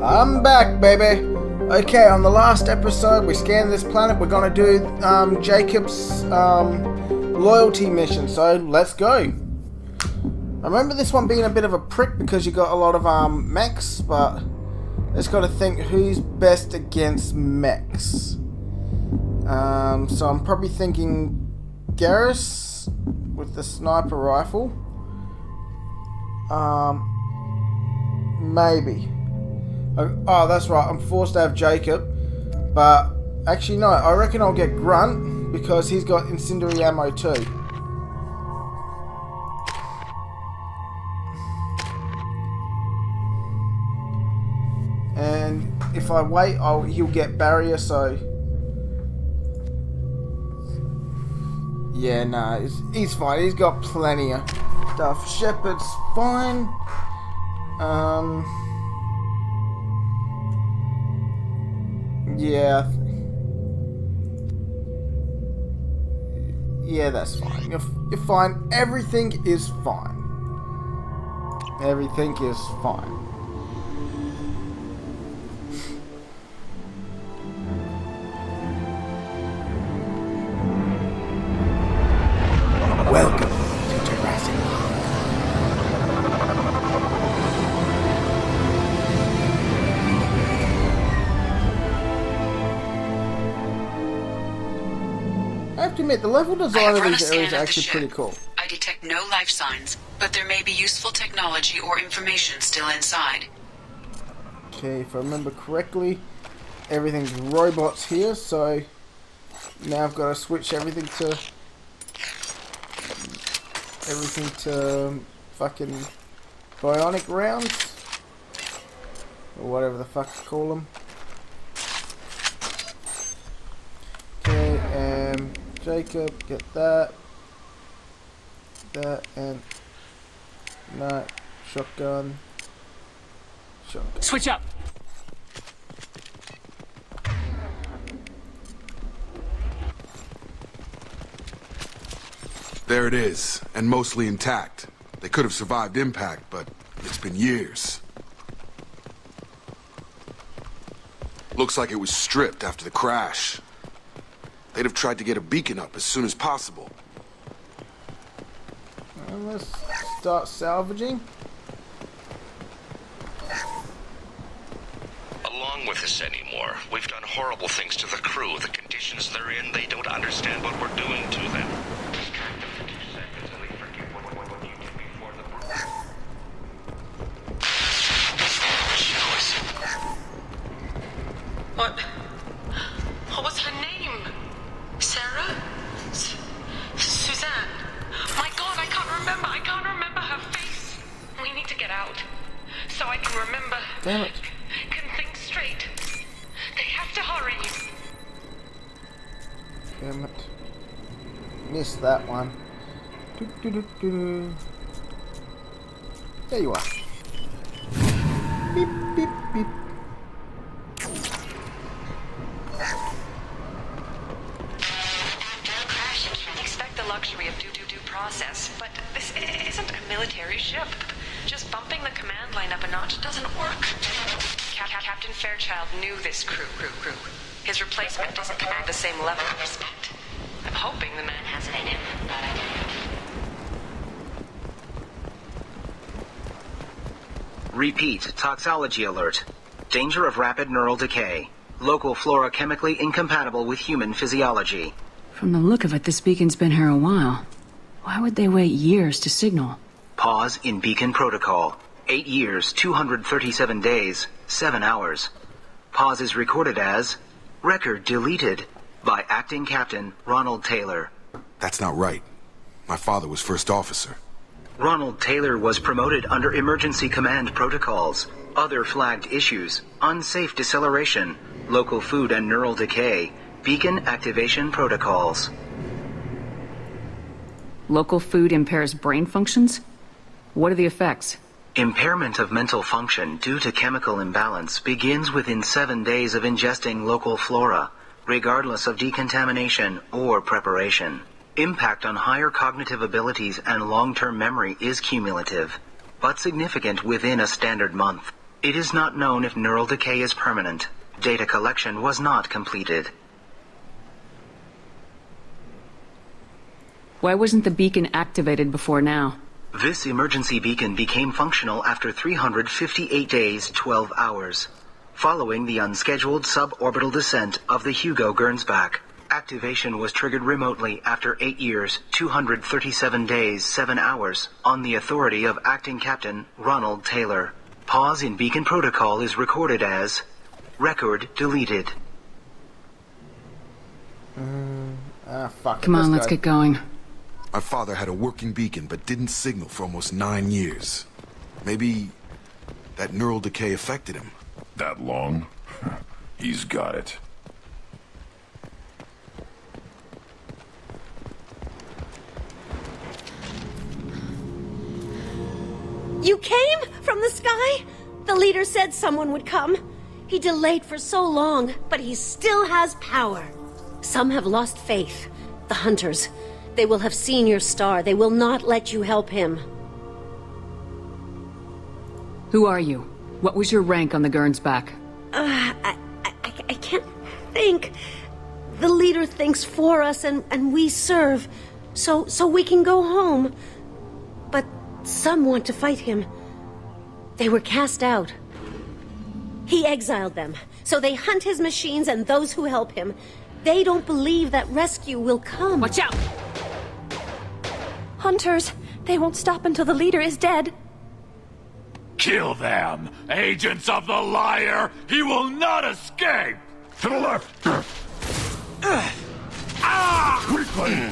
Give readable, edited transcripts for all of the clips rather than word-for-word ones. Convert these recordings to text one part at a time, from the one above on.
I'm back, baby. Okay, on the last episode, we scanned this planet. We're gonna do Jacob's loyalty mission. So let's go. I remember this one being a bit of a prick because you got a lot of mechs, but let's got to think who's best against mechs. So I'm probably thinking Garrus with the sniper rifle. Maybe. Oh, that's right. I'm forced to have Jacob. But actually, no. I reckon I'll get Grunt because he's got incendiary ammo too. And if I wait, he'll get barrier. So yeah, no, he's fine. He's got plenty of stuff. Shepard's fine. Yeah. Yeah, that's fine. You're fine. Everything is fine. Everything is fine. Welcome to Jurassic Park. I have to admit, the level design of these areas is actually pretty cool. I detect no life signs, but there may be useful technology or information still inside. Okay, if I remember correctly, everything's robots here, so now I've got to switch everything to fucking bionic rounds, or whatever the fuck you call them. Okay, Jacob, get that, and no, shotgun. Switch up. There it is, and mostly intact. They could have survived impact, but it's been years. Looks like it was stripped after the crash. They'd have tried to get a beacon up as soon as possible. Well, let's start salvaging. Along with us anymore. We've done horrible things to the crew. The conditions they're in, they don't understand what we're doing to them. Distract them for 2 seconds and they forget what you did before the What? What was her name? Sarah? Suzanne? My God, I can't remember. I can't remember her face. We need to get out so I can remember. Damn it. Can think straight. They have to hurry. Damn it. Missed that one. There you are. Beep, beep, beep. After a crash, you can't expect the luxury of due process. But this isn't a military ship. Just bumping the command line up a notch doesn't work. Captain Fairchild knew this crew. His replacement doesn't command the same level of respect. I'm hoping the man has it in him. Repeat, toxology alert. Danger of rapid neural decay. Local flora chemically incompatible with human physiology. From the look of it, this beacon's been here a while. Why would they wait years to signal? Pause in beacon protocol. 8 years, 237 days, 7 hours. Pause is recorded as record deleted by Acting Captain Ronald Taylor. That's not right. My father was first officer. Ronald Taylor was promoted under emergency command protocols. Other flagged issues: unsafe deceleration, local food and neural decay, beacon activation protocols. Local food impairs brain functions? What are the effects? Impairment of mental function due to chemical imbalance begins within 7 days of ingesting local flora, regardless of decontamination or preparation. Impact on higher cognitive abilities and long-term memory is cumulative. but significant within a standard month. It is not known if neural decay is permanent. Data collection was not completed. Why wasn't the beacon activated before now? This emergency beacon became functional after 358 days, 12 hours, following the unscheduled suborbital descent of the Hugo Gernsback. Activation was triggered remotely after 8 years, 237 days, 7 hours, on the authority of Acting Captain Ronald Taylor. Pause in beacon protocol is recorded as record deleted. Fuck it, Come on, let's go. get going. My father had a working beacon, but didn't signal for almost 9 years. Maybe that neural decay affected him. That long? He's got it. You came from the sky? The leader said someone would come. He delayed for so long, but he still has power. Some have lost faith. The hunters. They will have seen your star. They will not let you help him. Who are you? What was your rank on the Gernsback? I can't think. The leader thinks for us and we serve. So we can go home. But some want to fight him. They were cast out. He exiled them. So they hunt his machines and those who help him. They don't believe that rescue will come. Watch out! Hunters, they won't stop until the leader is dead. Kill them! Agents of the liar! He will not escape! To the left! Quickly!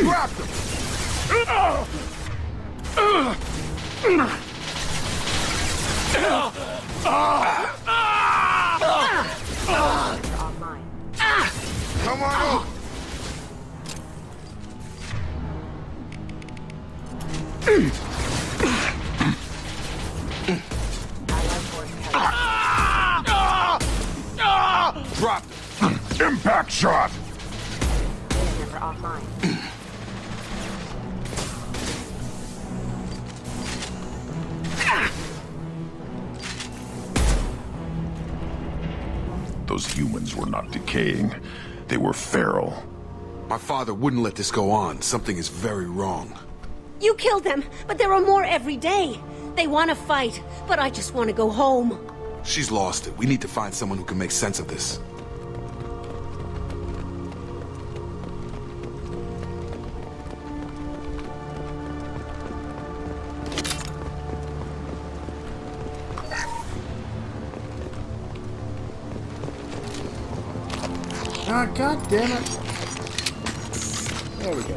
Drop them! Come on! Drop them! Impact shot! Those humans were not decaying. They were feral. My father wouldn't let this go on. Something is very wrong. You killed them, but there are more every day. They want to fight, but I just want to go home. She's lost it. We need to find someone who can make sense of this. Ah, god damn it. There we go.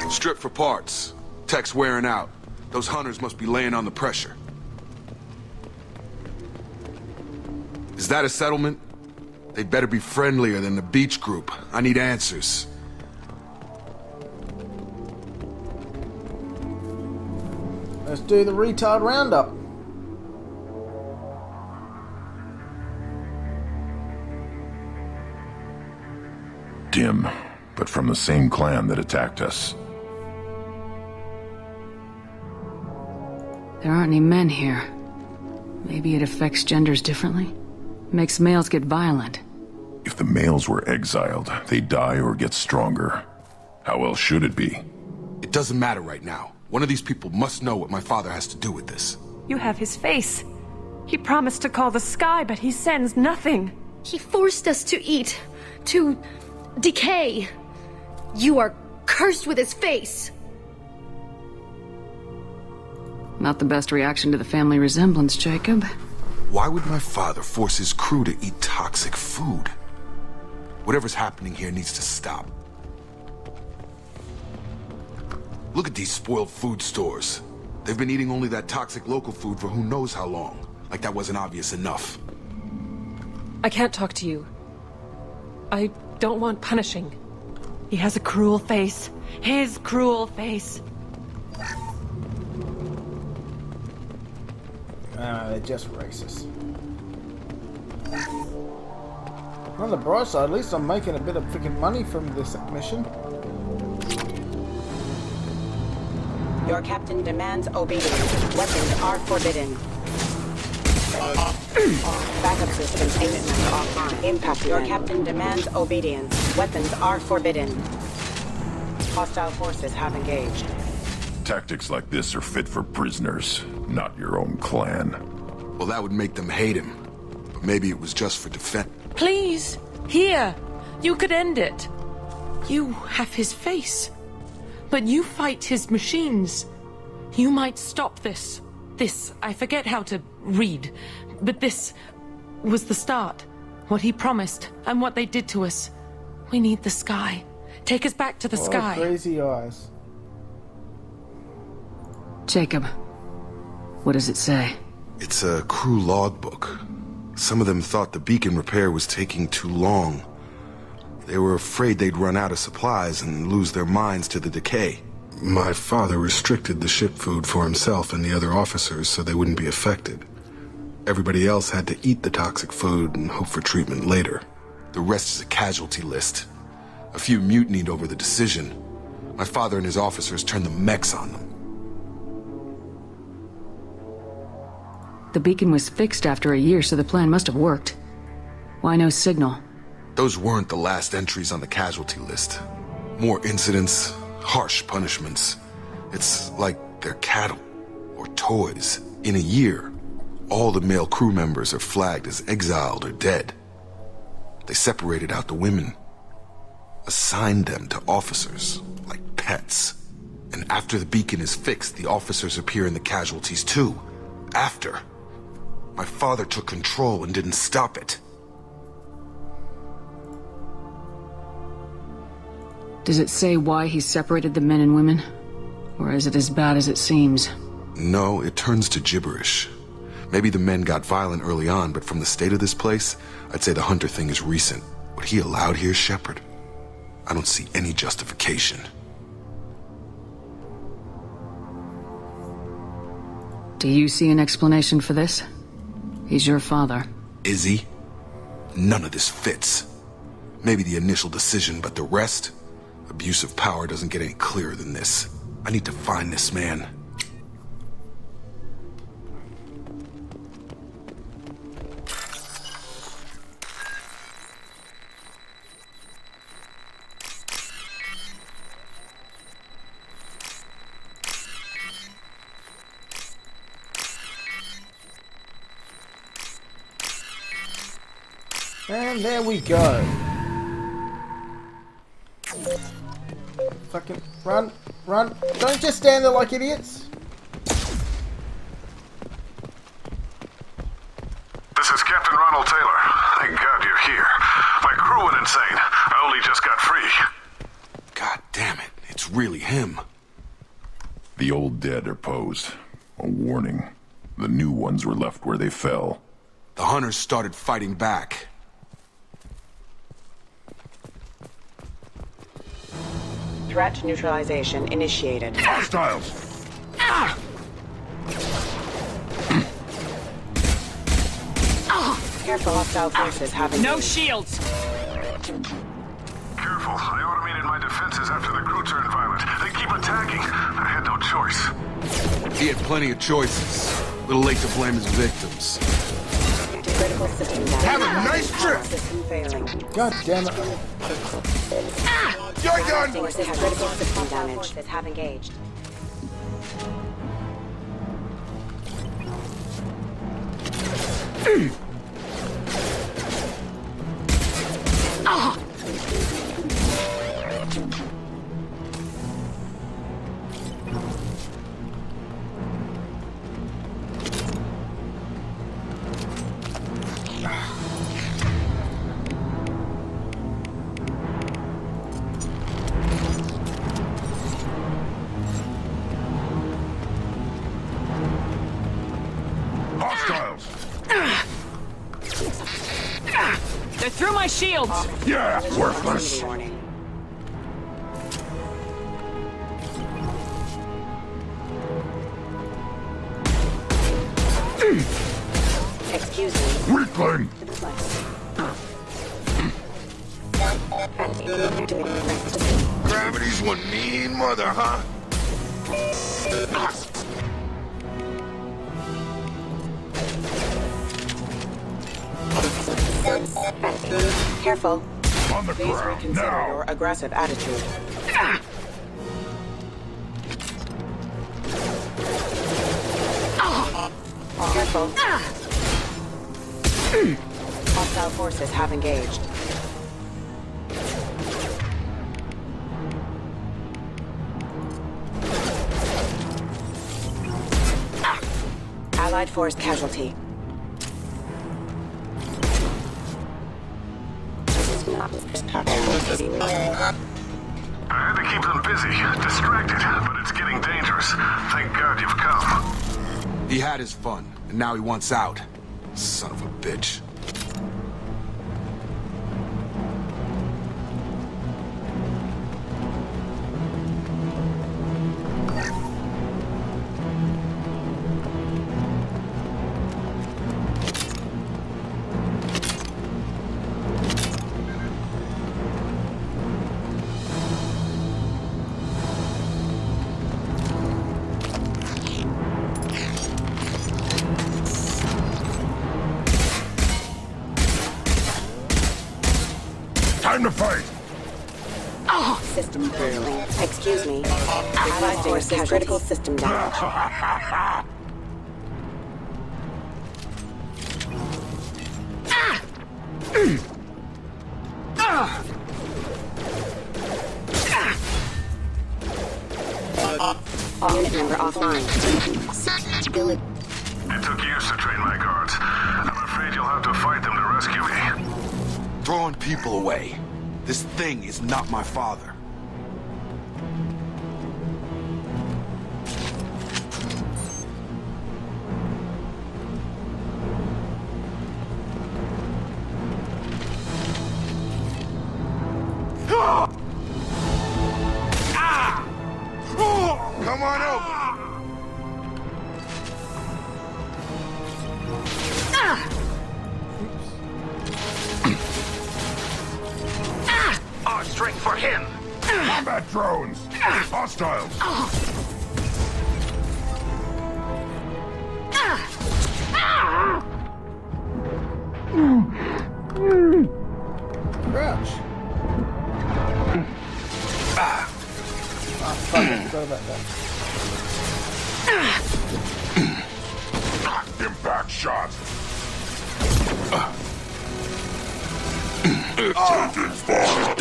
Strip for parts. Tech's wearing out. Those hunters must be laying on the pressure. Is that a settlement? They'd better be friendlier than the beach group. I need answers. Let's do the retard roundup. Dim, but from the same clan that attacked us. There aren't any men here. Maybe it affects genders differently? Makes males get violent. If the males were exiled, they die or get stronger. How else should it be? It doesn't matter right now. One of these people must know what my father has to do with this. You have his face. He promised to call the sky, but he sends nothing. He forced us to eat, to decay. You are cursed with his face. Not the best reaction to the family resemblance, Jacob. Why would my father force his crew to eat toxic food? Whatever's happening here needs to stop. Look at these spoiled food stores. They've been eating only that toxic local food for who knows how long. Like that wasn't obvious enough. I can't talk to you. I don't want punishing. He has a cruel face. His cruel face. They're just racist. On the bright side, at least I'm making a bit of freaking money from this mission. Your captain demands obedience. Weapons are forbidden. Backup systems offline. Impact. Your captain demands obedience. Weapons are forbidden. Hostile forces have engaged. Tactics like this are fit for prisoners, not your own clan. Well, that would make them hate him. But maybe it was just for defense. Please, here. You could end it. You have his face. But you fight his machines. You might stop this. This, I forget how to read. But this was the start. What he promised, and what they did to us. We need the sky. Take us back to the sky. Crazy eyes. Jacob, what does it say? It's a crew logbook. Some of them thought the beacon repair was taking too long. They were afraid they'd run out of supplies and lose their minds to the decay. My father restricted the ship food for himself and the other officers so they wouldn't be affected. Everybody else had to eat the toxic food and hope for treatment later. The rest is a casualty list. A few mutinied over the decision. My father and his officers turned the mechs on them. The beacon was fixed after a year, so the plan must have worked. Why no signal? Those weren't the last entries on the casualty list. More incidents, harsh punishments. It's like they're cattle or toys. In a year, all the male crew members are flagged as exiled or dead. They separated out the women, assigned them to officers, like pets. And after the beacon is fixed, the officers appear in the casualties too. After. My father took control and didn't stop it. Does it say why he separated the men and women? Or is it as bad as it seems? No, it turns to gibberish. Maybe the men got violent early on, but from the state of this place, I'd say the Hunter thing is recent. What he allowed here, Shepard? I don't see any justification. Do you see an explanation for this? He's your father. Is he? None of this fits. Maybe the initial decision, but the rest? Abuse of power doesn't get any clearer than this. I need to find this man. And there we go. Fucking run, run. Don't just stand there like idiots. This is Captain Ronald Taylor. Thank God you're here. My crew went insane. I only just got free. God damn it. It's really him. The old dead are posed. A warning. The new ones were left where they fell. The hunters started fighting back. Threat neutralization initiated. Hostiles! Careful, hostile forces have engaged. No shields! Careful. I automated my defenses after the crew turned violent. They keep attacking. I had no choice. He had plenty of choices. A little late to blame his victims. Critical system damage. Have a nice trip! System failing. God damn it. You're done! Critical system damage. Forces have engaged. Hostiles! They're through my shields! Yeah, worthless. Warning. Excuse me. Weakling! Gravity's one mean mother, huh? Careful. On the Please ground, reconsider now! your aggressive attitude. Careful. Hostile forces have engaged. Allied force casualty. I had to keep them busy, distracted, but it's getting dangerous. Thank God you've come. He had his fun, and now he wants out. Son of a bitch. Time to fight! System critical. Excuse me. Allied forces critical system damage. Unit member offline. It took years to train my guards. I'm afraid you'll have to fight them to rescue me. Throwing people away. This thing is not my father. Come on over. Our strength for him! Combat drones! Hostiles! Crouch. Ah, fuck, I forgot about that. Impact shot! Taking fire!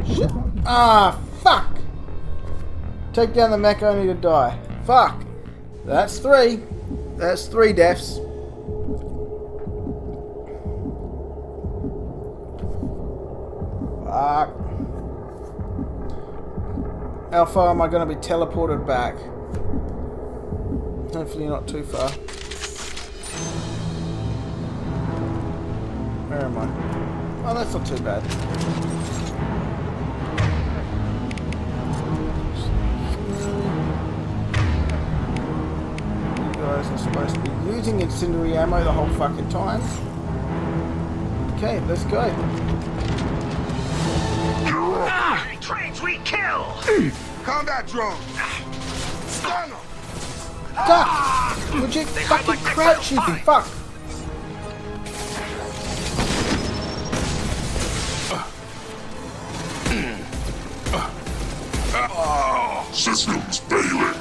Shit. Ah, fuck! Take down the mech only to die. Fuck! That's three. That's 3 deaths. Fuck. How far am I going to be teleported back? Hopefully not too far. Where am I? Oh, that's not too bad. You guys are supposed to be using incendiary ammo the whole fucking time. Okay, let's go. Trains we kill! Combat drone. Stun him. Duck! Would you fucking like crouch, you exiles. fuck? Systems failing!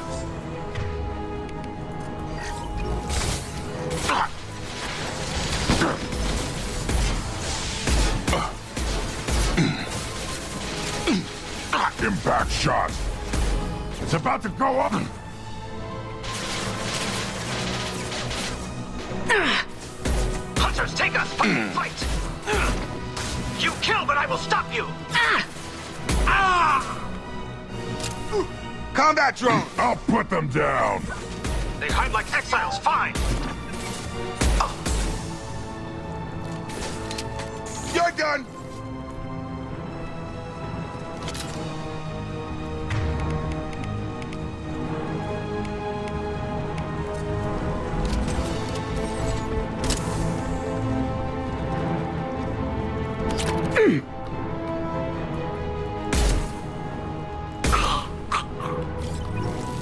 Impact shot! It's about to go up! Hunters, take us! Fight! You kill, but I will stop you! Combat drone. I'll put them down! They hide like exiles, fine! You're done.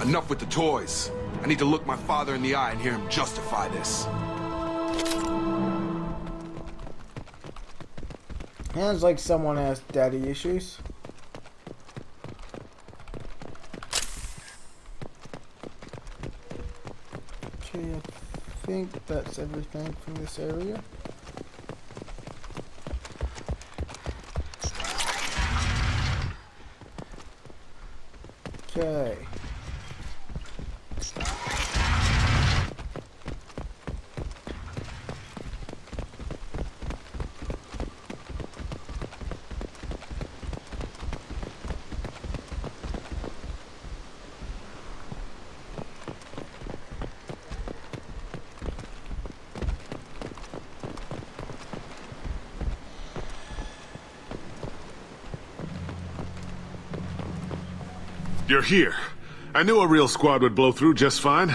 Enough with the toys. I need to look my father in the eye and hear him justify this. Sounds like someone has daddy issues. Okay, I think that's everything from this area. Okay. You're here. I knew a real squad would blow through just fine.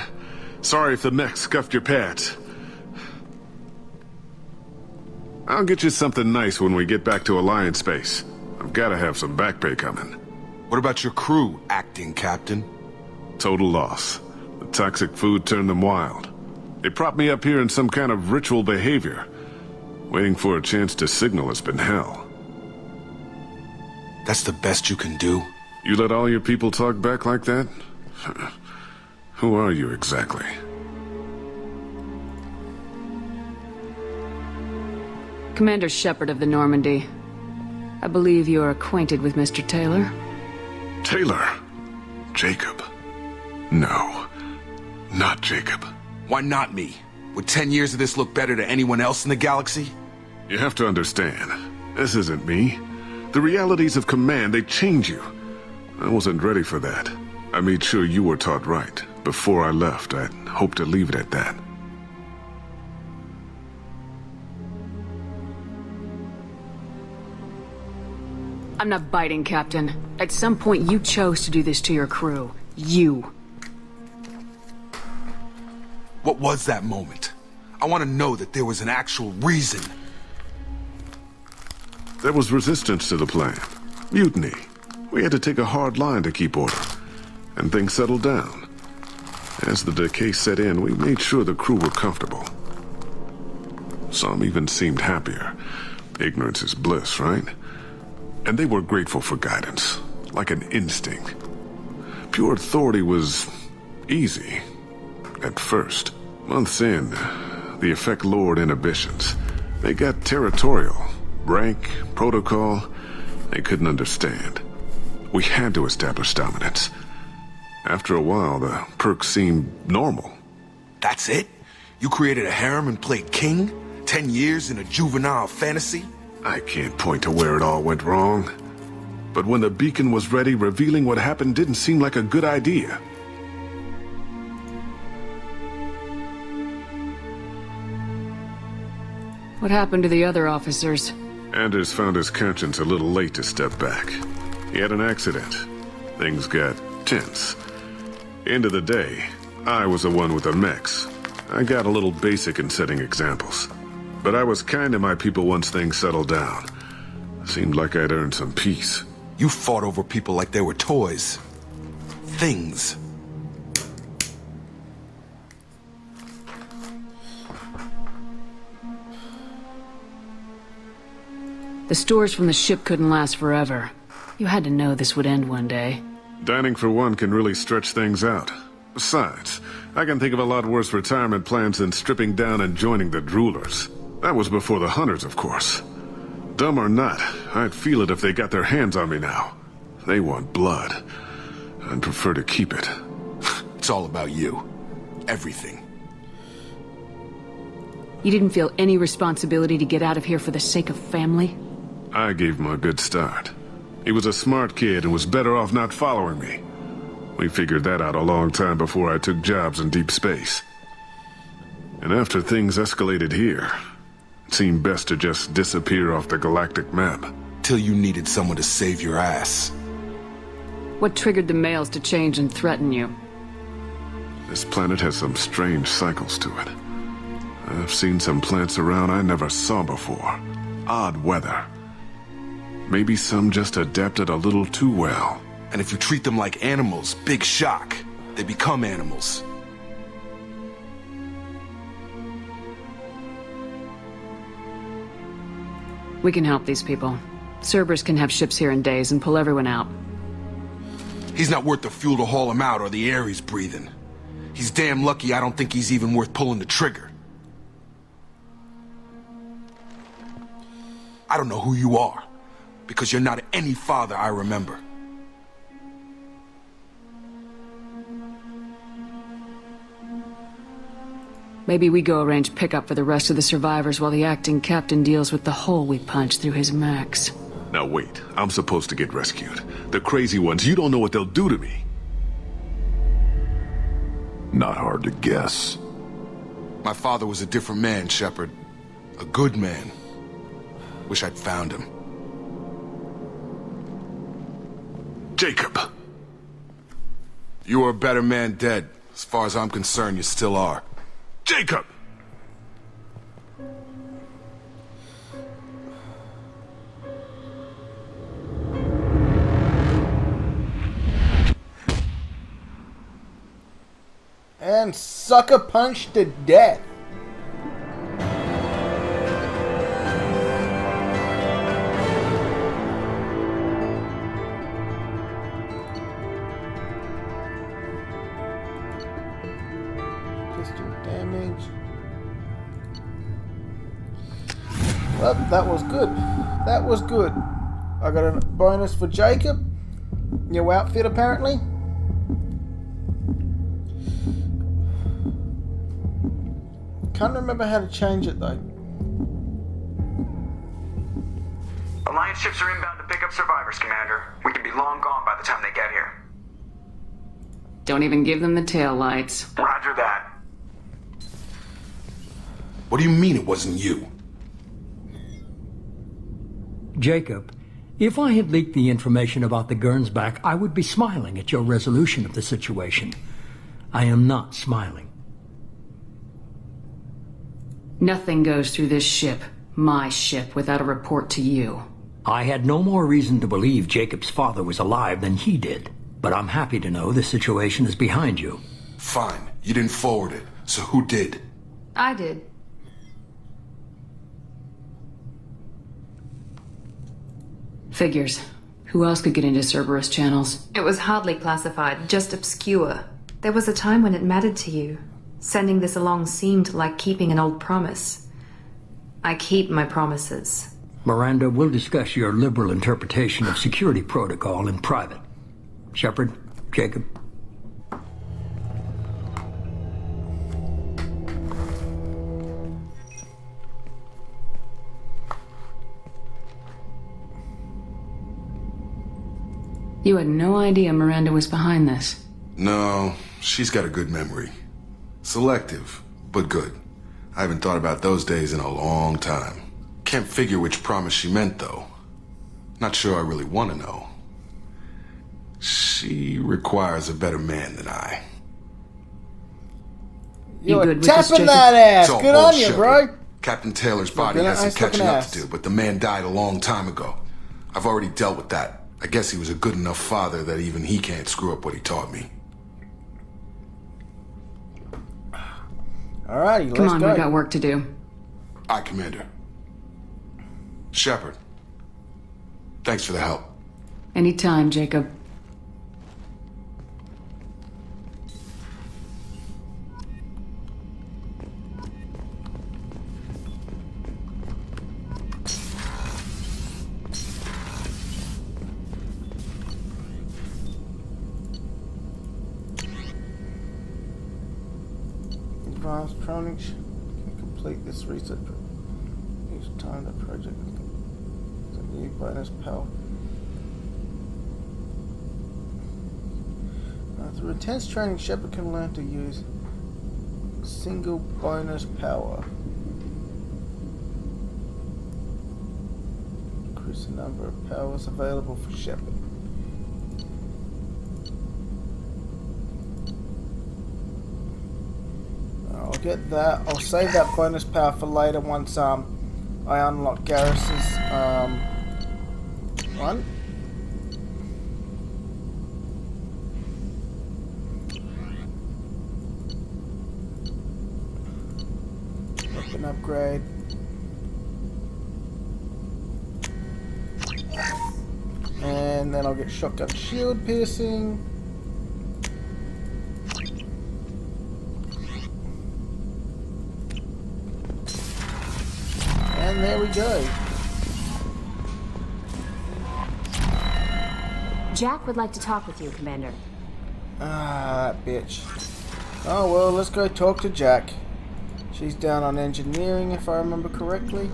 Sorry if the mech scuffed your pads. I'll get you something nice when we get back to Alliance base. I've gotta have some back pay coming. What about your crew, acting captain? Total loss. The toxic food turned them wild. They propped me up here in some kind of ritual behavior. Waiting for a chance to signal has been hell. That's the best you can do? You let all your people talk back like that? Who are you exactly? Commander Shepard of the Normandy. I believe you are acquainted with Mr. Taylor. Taylor? Jacob? No, not Jacob. Why not me? Would 10 years of this look better to anyone else in the galaxy? You have to understand, this isn't me. The realities of command, they change you. I wasn't ready for that. I made sure you were taught right. Before I left, I'd hoped to leave it at that. I'm not biting, Captain. At some point, you chose to do this to your crew. You. What was that moment? I want to know that there was an actual reason. There was resistance to the plan. Mutiny. We had to take a hard line to keep order. And things settled down. As the decay set in, we made sure the crew were comfortable. Some even seemed happier. Ignorance is bliss, right? And they were grateful for guidance, like an instinct. Pure authority was easy, at first. Months in, the effect lowered inhibitions. They got territorial. Rank, protocol, they couldn't understand. We had to establish dominance. After a while, the perks seemed normal. That's it? You created a harem and played king? 10 years in a juvenile fantasy? I can't point to where it all went wrong. But when the beacon was ready, revealing what happened didn't seem like a good idea. What happened to the other officers? Anders found his conscience a little late to step back. He had an accident. Things got tense. End of the day, I was the one with the mechs. I got a little basic in setting examples. But I was kind to my people once things settled down. Seemed like I'd earned some peace. You fought over people like they were toys. Things. The stores from the ship couldn't last forever. You had to know this would end one day. Dining for one can really stretch things out. Besides, I can think of a lot worse retirement plans than stripping down and joining the droolers. That was before the hunters, of course. Dumb or not, I'd feel it if they got their hands on me now. They want blood. I'd prefer to keep it. It's all about you. Everything. You didn't feel any responsibility to get out of here for the sake of family? I gave him a good start. He was a smart kid and was better off not following me. We figured that out a long time before I took jobs in deep space. And after things escalated here, it seemed best to just disappear off the galactic map. Till you needed someone to save your ass. What triggered the males to change and threaten you? This planet has some strange cycles to it. I've seen some plants around I never saw before. Odd weather. Maybe some just adapted a little too well. And if you treat them like animals, big shock. They become animals. We can help these people. Cerberus can have ships here in days and pull everyone out. He's not worth the fuel to haul him out or the air he's breathing. He's damn lucky I don't think he's even worth pulling the trigger. I don't know who you are, because you're not any father I remember. Maybe we go arrange pickup for the rest of the survivors while the acting captain deals with the hole we punched through his max. Now wait, I'm supposed to get rescued. The crazy ones, you don't know what they'll do to me. Not hard to guess. My father was a different man, Shepard. A good man. Wish I'd found him. Jacob! You were a better man dead. As far as I'm concerned, you still are. Jacob! And sucker punched to death. Pistol damage. Well, that was good. That was good. I got a bonus for Jacob. New outfit, apparently. Can't remember how to change it though. Alliance ships are inbound to pick up survivors, Commander. We could be long gone by the time they get here. Don't even give them the tail lights. Roger that. What do you mean it wasn't you? Jacob, if I had leaked the information about the Gernsback, I would be smiling at your resolution of the situation. I am not smiling. Nothing goes through this ship, my ship, without a report to you. I had no more reason to believe Jacob's father was alive than he did. But I'm happy to know the situation is behind you. Fine. You didn't forward it. So who did? I did. Figures. Who else could get into Cerberus channels? It was hardly classified, just obscure. There was a time when it mattered to you. Sending this along seemed like keeping an old promise. I keep my promises. Miranda, we'll discuss your liberal interpretation of security protocol in private. Shepard, Jacob. You had no idea Miranda was behind this. No, she's got a good memory. Selective, but good. I haven't thought about those days in a long time. Can't figure which promise she meant, though. Not sure I really want to know. She requires a better man than I. You're tapping that ass. Good on you, bro. Captain Taylor's body has some catching up to do, but the man died a long time ago. I've already dealt with that. I guess he was a good enough father that even he can't screw up what he taught me. Alrighty, let's go. Come on, we got work to do. Aye, Commander. Shepard. Thanks for the help. Anytime, Jacob. Advanced tronics can complete this research. Each time the project is a new bonus power. Through intense training, Shepard can learn to use single bonus power. Increase the number of powers available for Shepard. I'll get that. I'll save that bonus power for later once I unlock Garrus's One. Weapon upgrade. And then I'll get shotgun shield piercing. And there we go. Jack would like to talk with you, Commander. Ah, that bitch. Oh well, let's go talk to Jack. She's down on engineering, if I remember correctly.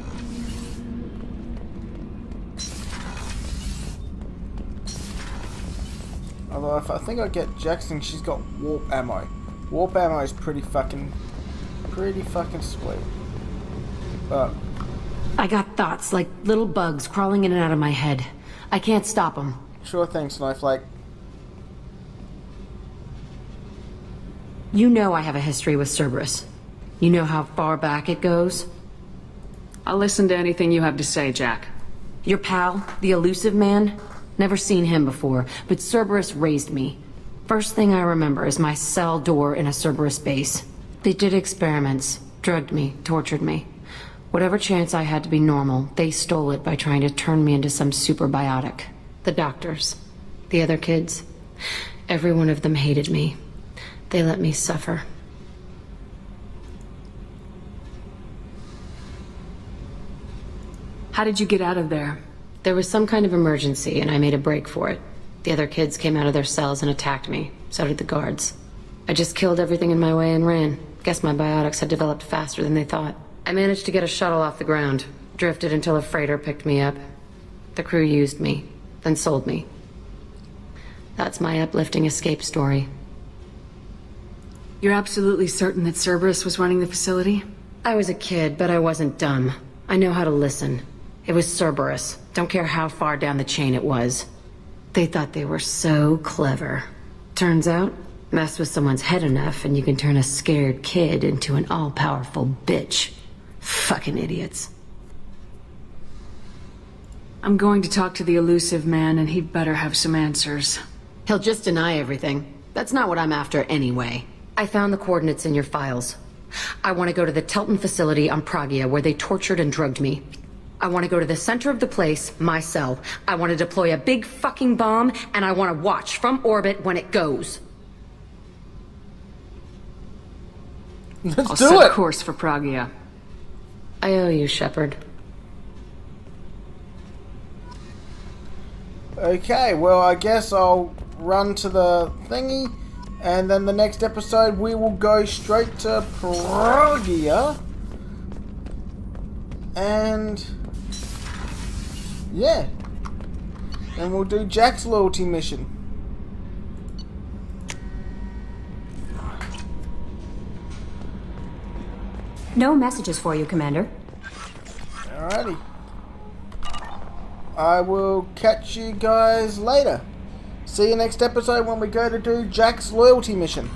Although if I think I get Jackson, she's got warp ammo. Warp ammo is pretty fucking sweet. But I got thoughts like little bugs crawling in and out of my head. I can't stop them. Sure thing, Snowflake. You know I have a history with Cerberus. You know how far back it goes? I'll listen to anything you have to say, Jack. Your pal, the elusive man? Never seen him before, but Cerberus raised me. First thing I remember is my cell door in a Cerberus base. They did experiments, drugged me, tortured me. Whatever chance I had to be normal, they stole it by trying to turn me into some superbiotic. The doctors, the other kids, every one of them hated me. They let me suffer. How did you get out of there? There was some kind of emergency, and I made a break for it. The other kids came out of their cells and attacked me. So did the guards. I just killed everything in my way and ran. Guess my biotics had developed faster than they thought. I managed to get a shuttle off the ground. Drifted until a freighter picked me up. The crew used me, then sold me. That's my uplifting escape story. You're absolutely certain that Cerberus was running the facility? I was a kid, but I wasn't dumb. I know how to listen. It was Cerberus. Don't care how far down the chain it was. They thought they were so clever. Turns out, mess with someone's head enough and you can turn a scared kid into an all-powerful bitch. Fucking idiots. I'm going to talk to the elusive man, and he'd better have some answers. He'll just deny everything. That's not what I'm after anyway. I found the coordinates in your files. I want to go to the Telton facility on Pragia where they tortured and drugged me. I want to go to the center of the place, my cell. I want to deploy a big fucking bomb, and I want to watch from orbit when it goes. I'll set a course for Pragia. I owe you, Shepard. Okay, well, I guess I'll run to the thingy, and then the next episode we will go straight to Pragia. And yeah, and we'll do Jack's loyalty mission. No messages for you, Commander. Alrighty. I will catch you guys later. See you next episode when we go to do Jack's loyalty mission.